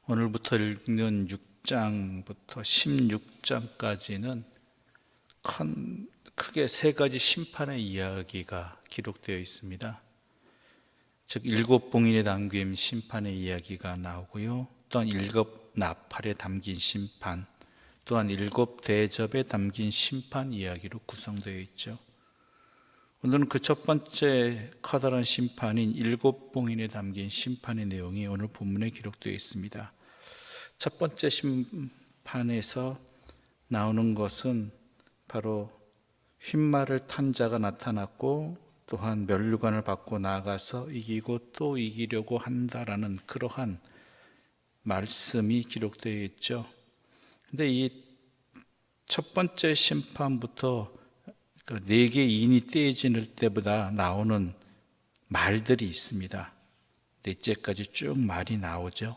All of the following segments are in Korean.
오늘부터 읽는 6장부터 16장까지는 크게 세 가지 심판의 이야기가 기록되어 있습니다. 즉 일곱 봉인에 담긴 심판의 이야기가 나오고요, 또한 일곱 나팔에 담긴 심판, 또한 일곱 대접에 담긴 심판 이야기로 구성되어 있죠. 오늘은 그 첫 번째 커다란 심판인 일곱 봉인에 담긴 심판의 내용이 오늘 본문에 기록되어 있습니다. 첫 번째 심판에서 나오는 것은 바로 휜말을 탄 자가 나타났고, 또한 면류관을 받고 나아가서 이기고 또 이기려고 한다라는 그러한 말씀이 기록되어 있죠. 근데 이 첫 번째 심판부터 네 개 인이 떼어질 때보다 나오는 말들이 있습니다. 넷째까지 쭉 말이 나오죠.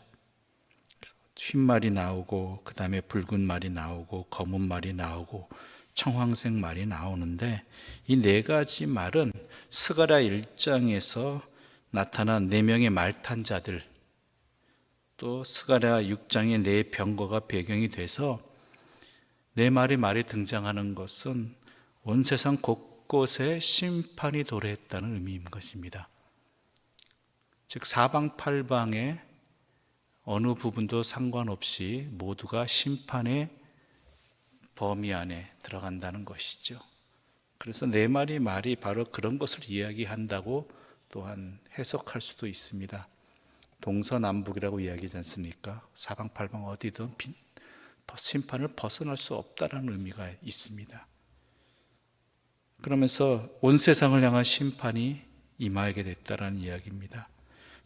흰말이 나오고, 그 다음에 붉은 말이 나오고, 검은 말이 나오고, 청황색 말이 나오는데, 이 네 가지 말은 스가랴 1장에서 나타난 네 명의 말탄 자들, 또 스가랴 6장의 네 병거가 배경이 돼서 네 마리 말이 등장하는 것은 온 세상 곳곳에 심판이 도래했다는 의미인 것입니다. 즉 사방팔방에 어느 부분도 상관없이 모두가 심판의 범위 안에 들어간다는 것이죠. 그래서 네 마리 말이 바로 그런 것을 이야기한다고 또한 해석할 수도 있습니다. 동서남북이라고 이야기하지 않습니까? 사방팔방 어디든 심판을 벗어날 수 없다는 의미가 있습니다. 그러면서 온 세상을 향한 심판이 임하게 됐다는 이야기입니다.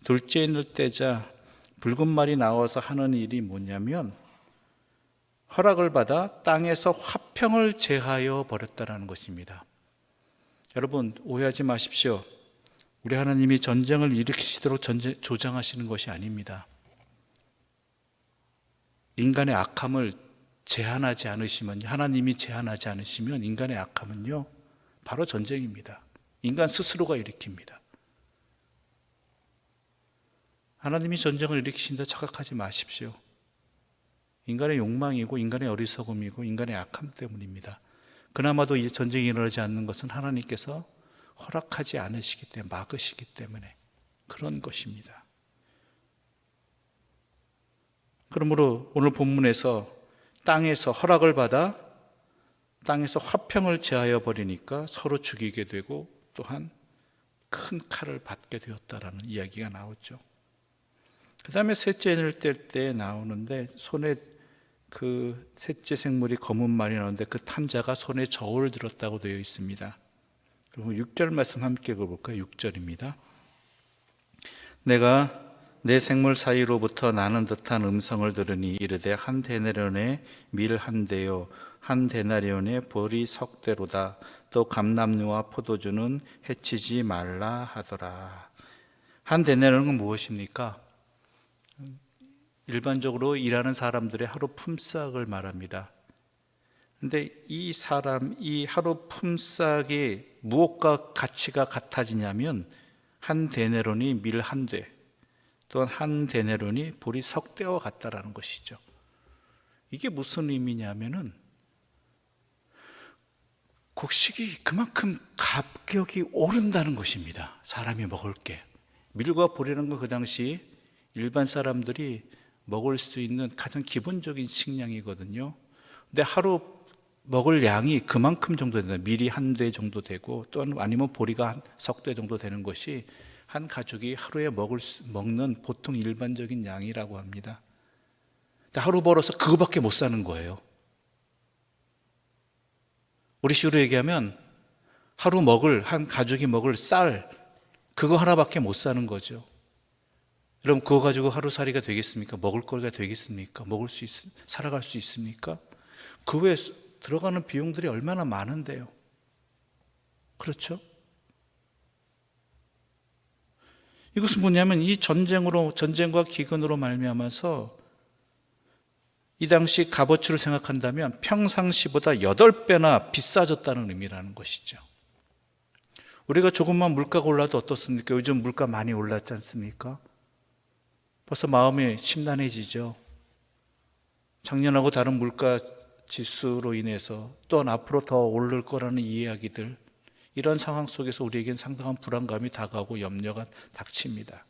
둘째 인을 떼자 붉은 말이 나와서 하는 일이 뭐냐면, 허락을 받아 땅에서 화평을 제하여 버렸다는 것입니다. 여러분 오해하지 마십시오. 우리 하나님이 전쟁을 일으키시도록 조장하시는 것이 아닙니다. 인간의 악함을 제한하지 않으시면, 하나님이 제한하지 않으시면 인간의 악함은요 바로 전쟁입니다. 인간 스스로가 일으킵니다. 하나님이 전쟁을 일으키신다 착각하지 마십시오. 인간의 욕망이고 인간의 어리석음이고 인간의 악함 때문입니다. 그나마도 이 전쟁이 일어나지 않는 것은 하나님께서 허락하지 않으시기 때문에, 막으시기 때문에 그런 것입니다. 그러므로 오늘 본문에서 땅에서 허락을 받아 땅에서 화평을 제하여 버리니까 서로 죽이게 되고, 또한 큰 칼을 받게 되었다라는 이야기가 나오죠. 그 다음에 셋째 인을 뗄 때 나오는데, 손에 그 셋째 생물이 검은 말이 나오는데 그 탄자가 손에 저울을 들었다고 되어 있습니다. 그리고 6절 말씀 함께 읽어볼까요? 6절입니다. 내가 내 생물 사이로부터 나는 듯한 음성을 들으니 이르되 한 데나리온의 밀 한 대요 한 데나리온의 보리 석 대로다. 또 감람류와 포도주는 해치지 말라 하더라. 한 데나리온은 무엇입니까? 일반적으로 일하는 사람들의 하루 품삯을 말합니다. 그런데 이 하루 품삯이 무엇과 가치가 같아지냐면, 한 데나리온이 밀 한 대, 또한 한 데나리온이 보리 석 대와 같다라는 것이죠. 이게 무슨 의미냐면은, 곡식이 그만큼 가격이 오른다는 것입니다. 사람이 먹을 게. 밀과 보리라는 건 그 당시 일반 사람들이 먹을 수 있는 가장 기본적인 식량이거든요. 근데 하루 먹을 양이 그만큼 정도 된다. 밀이 한 대 정도 되고, 또는 아니면 보리가 한 석 대 정도 되는 것이 한 가족이 하루에 먹는 보통 일반적인 양이라고 합니다. 근데 하루 벌어서 그거밖에 못 사는 거예요. 우리 식으로 얘기하면 한 가족이 먹을 쌀, 그거 하나밖에 못 사는 거죠. 여러분 그거 가지고 하루살이가 되겠습니까? 먹을 거리가 되겠습니까? 살아갈 수 있습니까? 그 외에 들어가는 비용들이 얼마나 많은데요. 그렇죠? 이것은 뭐냐면, 이 전쟁과 기근으로 말미암아서 이 당시 값어치를 생각한다면 평상시보다 8배나 비싸졌다는 의미라는 것이죠. 우리가 조금만 물가가 올라도 어떻습니까? 요즘 물가 많이 올랐지 않습니까? 벌써 마음이 심란해지죠. 작년하고 다른 물가 지수로 인해서 또한 앞으로 더 오를 거라는 이야기들, 이런 상황 속에서 우리에겐 상당한 불안감이 다가오고 염려가 닥칩니다.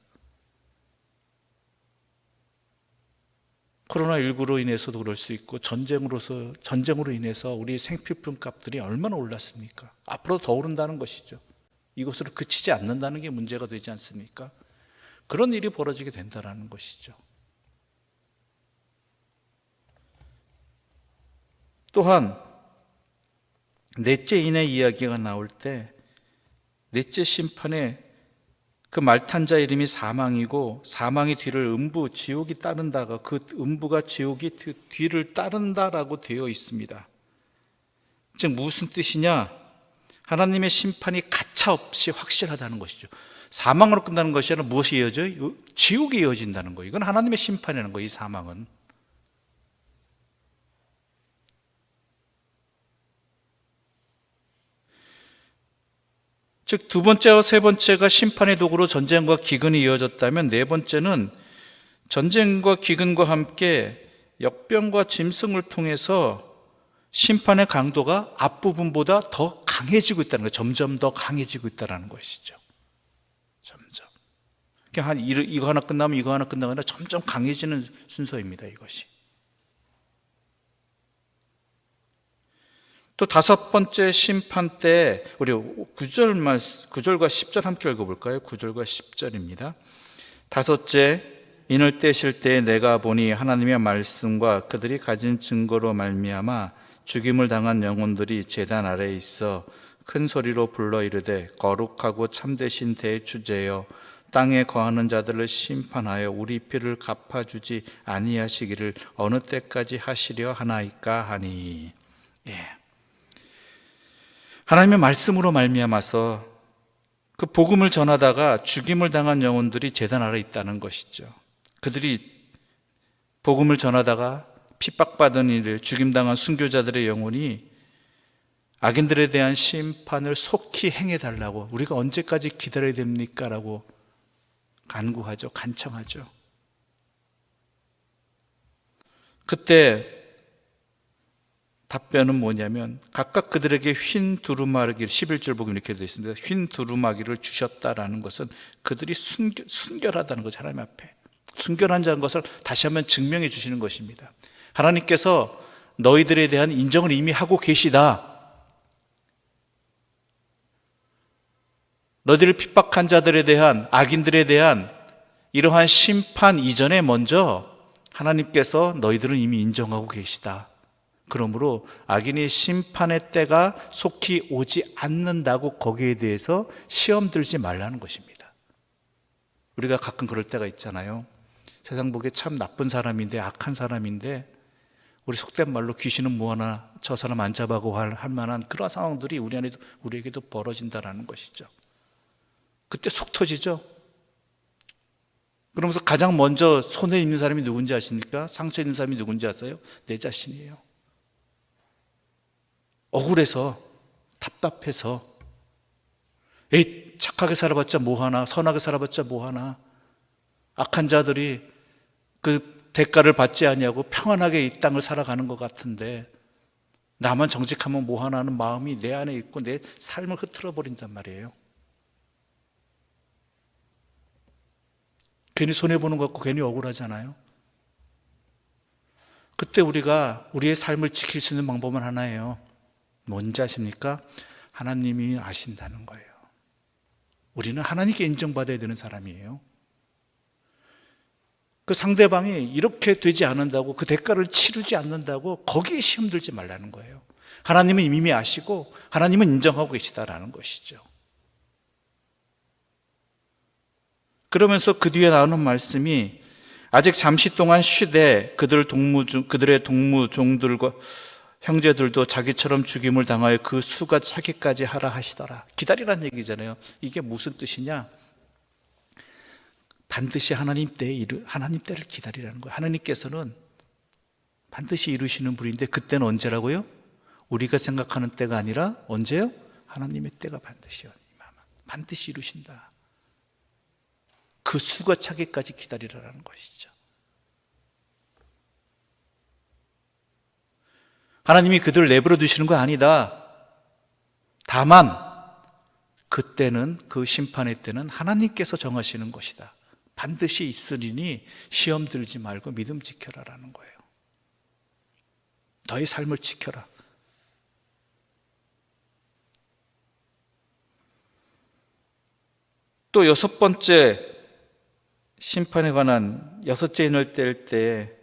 코로나19로 인해서도 그럴 수 있고 전쟁으로 인해서 우리 생필품 값들이 얼마나 올랐습니까? 앞으로 더 오른다는 것이죠. 이것으로 그치지 않는다는 게 문제가 되지 않습니까? 그런 일이 벌어지게 된다는 것이죠. 또한 넷째 인의 이야기가 나올 때 넷째 심판에 그 말탄 자 이름이 사망이고 사망의 뒤를 음부, 지옥이 따른다가 그 음부가 지옥이 뒤를 따른다라고 되어 있습니다. 즉 무슨 뜻이냐? 하나님의 심판이 가차없이 확실하다는 것이죠. 사망으로 끝나는 것이 아니라 무엇이 이어져요? 지옥이 이어진다는 거예요. 이건 하나님의 심판이라는 거예요. 이 사망은. 즉 두 번째와 세 번째가 심판의 도구로 전쟁과 기근이 이어졌다면 네 번째는 전쟁과 기근과 함께 역병과 짐승을 통해서 심판의 강도가 앞부분보다 더 강해지고 있다는 거예요. 점점 더 강해지고 있다는 것이죠. 점점. 그냥 이거 하나 끝나면 이거 하나 끝나거나 점점 강해지는 순서입니다. 이것이. 또 다섯 번째 심판 때 우리 9절과 10절 함께 읽어볼까요? 9절과 10절입니다. 다섯째, 인을 떼실 때 내가 보니 하나님의 말씀과 그들이 가진 증거로 말미암아 죽임을 당한 영혼들이 제단 아래에 있어 큰 소리로 불러 이르되 거룩하고 참되신 대주제여 땅에 거하는 자들을 심판하여 우리 피를 갚아주지 아니하시기를 어느 때까지 하시려 하나이까 하니. 하나님의 말씀으로 말미암아서 그 복음을 전하다가 죽임을 당한 영혼들이 제단 아래 있다는 것이죠. 그들이 복음을 전하다가 핍박받은 일을 죽임당한 순교자들의 영혼이 악인들에 대한 심판을 속히 행해달라고, 우리가 언제까지 기다려야 됩니까? 라고 간구하죠. 간청하죠. 그때 답변은 뭐냐면 각각 그들에게 흰 두루마기를 11절 보면 이렇게 되어 있습니다. 흰 두루마기를 주셨다라는 것은 그들이 순결하다는 거죠. 하나님 앞에 순결한 자인 것을 다시 한번 증명해 주시는 것입니다. 하나님께서 너희들에 대한 인정을 이미 하고 계시다. 너희들을 핍박한 자들에 대한, 악인들에 대한 이러한 심판 이전에 먼저 하나님께서 너희들은 이미 인정하고 계시다. 그러므로 악인의 심판의 때가 속히 오지 않는다고 거기에 대해서 시험 들지 말라는 것입니다. 우리가 가끔 그럴 때가 있잖아요. 세상 보기에 참 나쁜 사람인데, 악한 사람인데, 우리 속된 말로 귀신은 뭐하나 저 사람 안 잡아고 할 만한 그런 상황들이 우리에게도 벌어진다는 것이죠. 그때 속 터지죠. 그러면서 가장 먼저 손해 입는 사람이 누군지 아십니까? 상처 입는 사람이 누군지 아세요? 내 자신이에요. 억울해서, 답답해서, 에이, 착하게 살아봤자 뭐하나, 선하게 살아봤자 뭐하나, 악한 자들이 그 대가를 받지 아니하고 평안하게 이 땅을 살아가는 것 같은데 나만 정직하면 뭐하나 하는 마음이 내 안에 있고 내 삶을 흐트러 버린단 말이에요. 괜히 손해보는 것 같고 괜히 억울하잖아요. 그때 우리가 우리의 삶을 지킬 수 있는 방법은 하나예요. 뭔지 아십니까? 하나님이 아신다는 거예요. 우리는 하나님께 인정받아야 되는 사람이에요. 그 상대방이 이렇게 되지 않는다고, 그 대가를 치르지 않는다고 거기에 시험 들지 말라는 거예요. 하나님은 이미 아시고 하나님은 인정하고 계시다라는 것이죠. 그러면서 그 뒤에 나오는 말씀이 아직 잠시 동안 쉬되 그들의 동무종들과 형제들도 자기처럼 죽임을 당하여 그 수가 차기까지 하라 하시더라. 기다리라는 얘기잖아요. 이게 무슨 뜻이냐? 반드시 하나님 때를 기다리라는 거예요. 하나님께서는 반드시 이루시는 분인데 그때는 언제라고요? 우리가 생각하는 때가 아니라 언제요? 하나님의 때가 반드시 이루신다. 그 수가 차기까지 기다리라는 것이죠. 하나님이 그들을 내버려 두시는 거 아니다. 다만 그때는, 그 심판의 때는 하나님께서 정하시는 것이다. 반드시 있으리니 시험 들지 말고 믿음 지켜라라는 거예요. 너의 삶을 지켜라. 또 여섯 번째 심판에 관한 여섯째 인을 뗄 때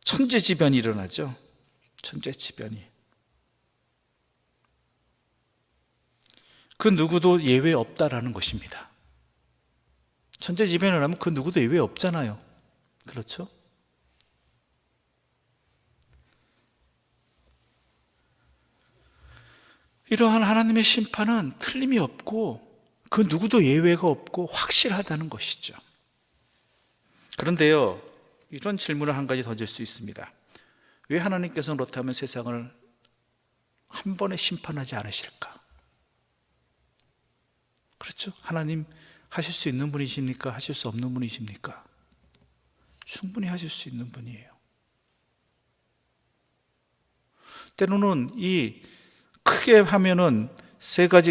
천재지변이 일어나죠. 천재지변이. 그 누구도 예외 없다라는 것입니다. 천재지변이 일어나면 그 누구도 예외 없잖아요. 그렇죠? 이러한 하나님의 심판은 틀림이 없고 그 누구도 예외가 없고 확실하다는 것이죠. 그런데요, 이런 질문을 한 가지 던질 수 있습니다. 왜 하나님께서는 그렇다면 세상을 한 번에 심판하지 않으실까? 그렇죠? 하나님 하실 수 있는 분이십니까? 하실 수 없는 분이십니까? 충분히 하실 수 있는 분이에요. 때로는 이 크게 하면은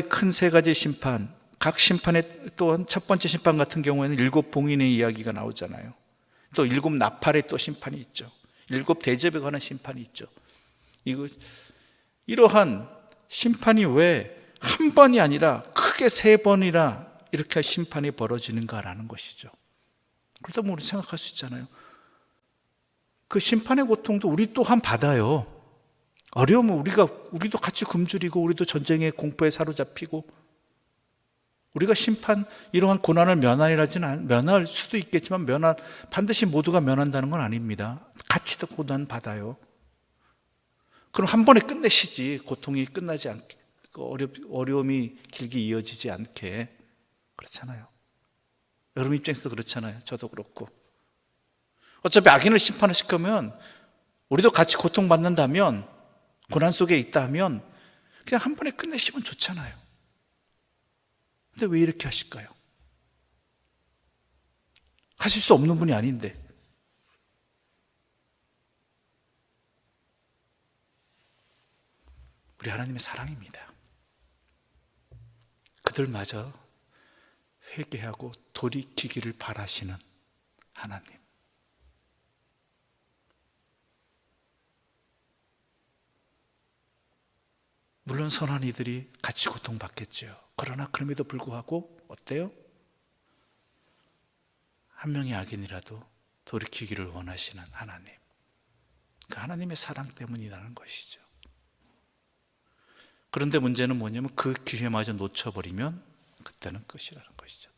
큰 세 가지 심판, 각 심판에 또한 첫 번째 심판 같은 경우에는 7 봉인의 이야기가 나오잖아요. 또 7 나팔의 또 심판이 있죠. 7 대접에 관한 심판이 있죠. 이러한 심판이 왜 한 번이 아니라 크게 3번이나 이렇게 심판이 벌어지는가라는 것이죠. 그러다 우리 생각할 수 있잖아요. 그 심판의 고통도 우리 또한 받아요. 어려우면 우리도 같이 굶주리고, 우리도 전쟁의 공포에 사로잡히고, 우리가 이러한 고난을 면할 수도 있겠지만, 반드시 모두가 면한다는 건 아닙니다. 같이 더 고난 받아요. 그럼 한 번에 끝내시지, 고통이 끝나지 않게, 어려움이 길게 이어지지 않게. 그렇잖아요. 여러분 입장에서 그렇잖아요. 저도 그렇고. 어차피 악인을 심판하실 거면, 우리도 같이 고통받는다면, 고난 속에 있다면 그냥 한 번에 끝내시면 좋잖아요. 근데 왜 이렇게 하실까요? 하실 수 없는 분이 아닌데. 우리 하나님의 사랑입니다. 그들마저 회개하고 돌이키기를 바라시는 하나님. 물론 선한 이들이 같이 고통받겠죠. 그러나 그럼에도 불구하고 어때요? 한 명의 악인이라도 돌이키기를 원하시는 하나님. 그 하나님의 사랑 때문이라는 것이죠. 그런데 문제는 뭐냐면 그 기회마저 놓쳐버리면 그때는 끝이라는 것이죠.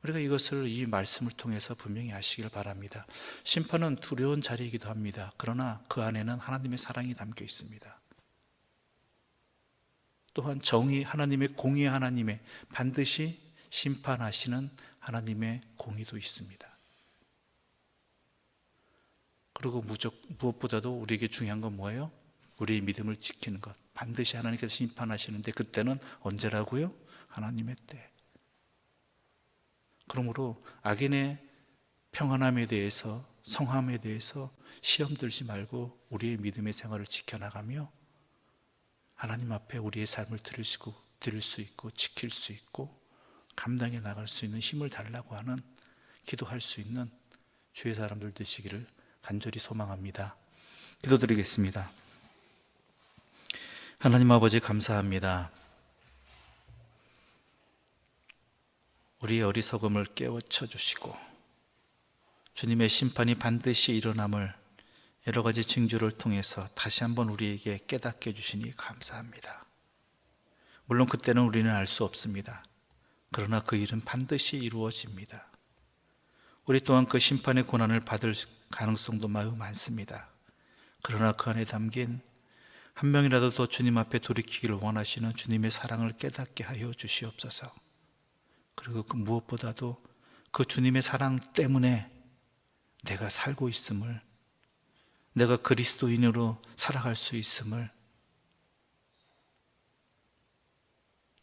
우리가 이것을, 이 말씀을 통해서 분명히 아시길 바랍니다. 심판은 두려운 자리이기도 합니다. 그러나 그 안에는 하나님의 사랑이 담겨 있습니다. 또한 하나님의 공의, 하나님의 반드시 심판하시는 하나님의 공의도 있습니다. 그리고 무엇보다도 우리에게 중요한 건 뭐예요? 우리의 믿음을 지키는 것. 반드시 하나님께서 심판하시는데 그때는 언제라고요? 하나님의 때. 그러므로 악인의 평안함에 대해서, 성함에 대해서 시험 들지 말고 우리의 믿음의 생활을 지켜나가며 하나님 앞에 우리의 삶을 드릴 수 있고 지킬 수 있고 감당해 나갈 수 있는 힘을 달라고 하는, 기도할 수 있는 주의 사람들 되시기를 간절히 소망합니다. 기도드리겠습니다. 하나님 아버지 감사합니다. 우리의 어리석음을 깨우쳐 주시고 주님의 심판이 반드시 일어남을 여러 가지 징조를 통해서 다시 한번 우리에게 깨닫게 해주시니 감사합니다. 물론 그때는 우리는 알 수 없습니다. 그러나 그 일은 반드시 이루어집니다. 우리 또한 그 심판의 고난을 받을 가능성도 매우 많습니다. 그러나 그 안에 담긴 한 명이라도 더 주님 앞에 돌이키기를 원하시는 주님의 사랑을 깨닫게 하여 주시옵소서. 그리고 그 무엇보다도 그 주님의 사랑 때문에 내가 살고 있음을, 내가 그리스도인으로 살아갈 수 있음을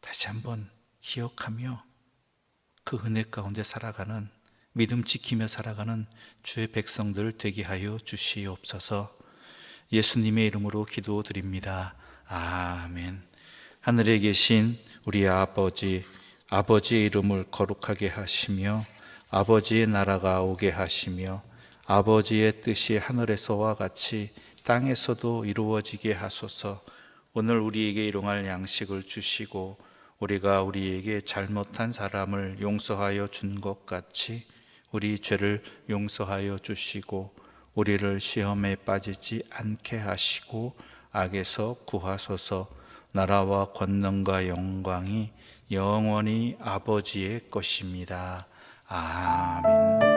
다시 한번 기억하며 그 은혜 가운데 살아가는, 믿음 지키며 살아가는 주의 백성들 되게 하여 주시옵소서. 예수님의 이름으로 기도드립니다. 아멘. 하늘에 계신 우리 아버지, 아버지의 이름을 거룩하게 하시며 아버지의 나라가 오게 하시며 아버지의 뜻이 하늘에서와 같이 땅에서도 이루어지게 하소서. 오늘 우리에게 일용할 양식을 주시고 우리가 우리에게 잘못한 사람을 용서하여 준 것 같이 우리 죄를 용서하여 주시고 우리를 시험에 빠지지 않게 하시고 악에서 구하소서. 나라와 권능과 영광이 영원히 아버지의 것입니다. 아멘.